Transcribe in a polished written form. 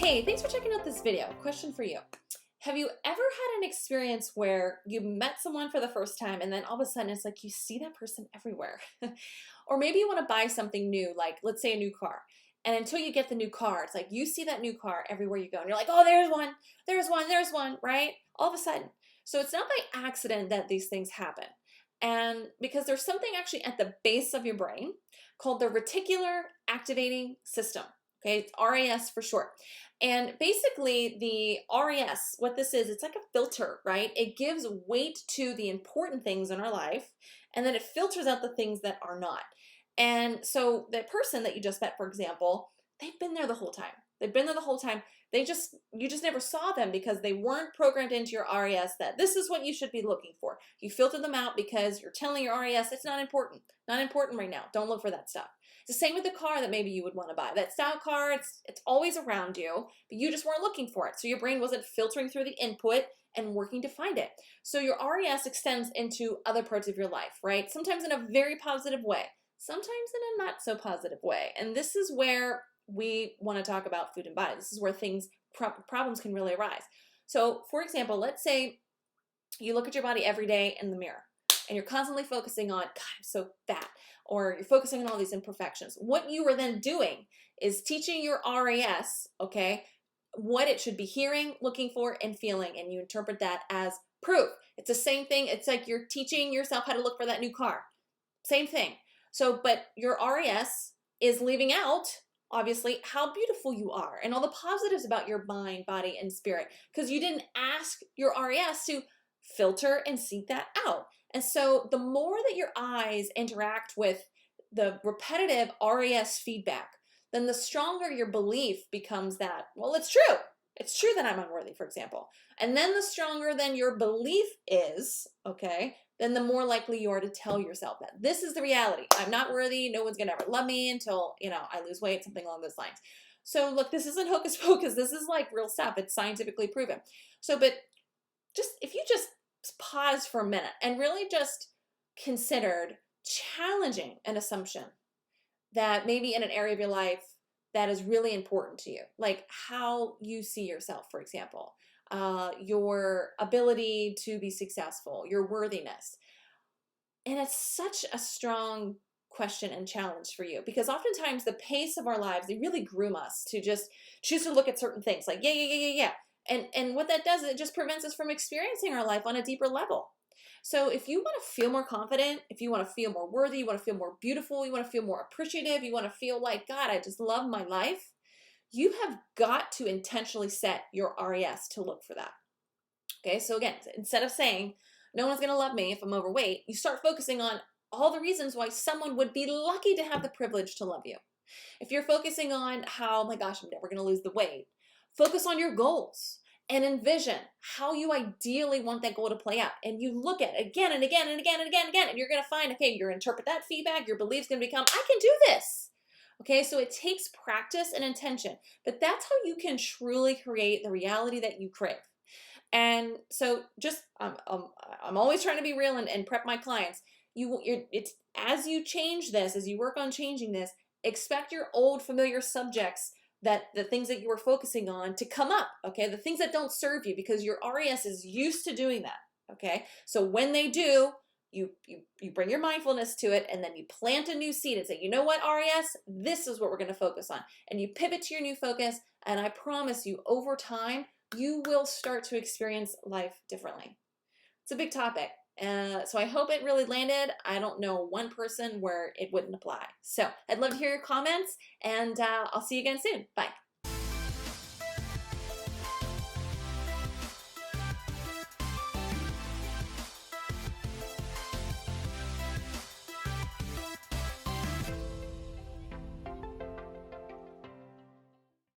Hey, thanks for checking out this video. Question for you. Have you ever had an experience where you met someone for the first time and then all of a sudden it's like you see that person everywhere? Or maybe you want to buy something new, like let's say a new car. And until you get the new car, it's like you see that new car everywhere you go. And you're like, oh, there's one, right? All of a sudden. So it's not by accident that these things happen. And because there's something actually at the base of your brain called the Reticular Activating System. Okay, it's RAS for short. And basically the RAS, what this is, it's like a filter, right? It gives weight to the important things in our life, and then it filters out the things that are not. And so the person that you just met, for example, they've been there the whole time. They've been there the whole time. You just never saw them because they weren't programmed into your RAS that this is what you should be looking for. You filter them out because you're telling your RAS it's not important. Not important right now. Don't look for that stuff. It's the same with the car that maybe you would want to buy. That style car, it's always around you, but you just weren't looking for it. So your brain wasn't filtering through the input and working to find it. So your RAS extends into other parts of your life, right? Sometimes in a very positive way, sometimes in a not so positive way. And this is where we want to talk about food and body. This is where problems can really arise. So for example, let's say you look at your body every day in the mirror and you're constantly focusing on, God, I'm so fat, or you're focusing on all these imperfections. What you are then doing is teaching your RAS, okay, what it should be hearing, looking for, and feeling, and you interpret that as proof. It's the same thing. It's like you're teaching yourself how to look for that new car. Same thing. So, but your RAS is leaving out, obviously, how beautiful you are and all the positives about your mind, body, and spirit, because you didn't ask your RAS to filter and seek that out. And so the more that your eyes interact with the repetitive RAS feedback, then the stronger your belief becomes that, well, it's true. It's true that I'm unworthy, for example. And then the stronger then your belief is, okay, then the more likely you are to tell yourself that this is the reality. I'm not worthy. No one's going to ever love me until, I lose weight, something along those lines. So look, this isn't hocus pocus. This is like real stuff. It's scientifically proven. So, but if you just pause for a minute and really just considered challenging an assumption that maybe in an area of your life that is really important to you, like how you see yourself, for example, your ability to be successful, your worthiness. And it's such a strong question and challenge for you because oftentimes the pace of our lives, they really groom us to just choose to look at certain things like, yeah. And what that does is it just prevents us from experiencing our life on a deeper level. So if you want to feel more confident, if you want to feel more worthy, you want to feel more beautiful, you want to feel more appreciative, you want to feel like, God, I just love my life, you have got to intentionally set your RAS to look for that. Okay, so again, instead of saying, no one's going to love me if I'm overweight, you start focusing on all the reasons why someone would be lucky to have the privilege to love you. If you're focusing on how, oh my gosh, I'm never going to lose the weight, focus on your goals and envision how you ideally want that goal to play out. And you look at it again and again and again and again and again, and you're going to find, okay, you're going to interpret that feedback, your belief's going to become, I can do this. Okay, so it takes practice and intention, but that's how you can truly create the reality that you crave. And so just, I'm always trying to be real and prep my clients. It's as you change this, as you work on changing this, expect your old familiar subjects, that the things that you were focusing on, to come up, okay? The things that don't serve you, because your RAS is used to doing that, okay? So when they do, you bring your mindfulness to it, and then you plant a new seed and say, you know what, RAS, this is what we're going to focus on. And you pivot to your new focus, and I promise you, over time, you will start to experience life differently. It's a big topic. So I hope it really landed. I don't know one person where it wouldn't apply. So I'd love to hear your comments, and I'll see you again soon. Bye.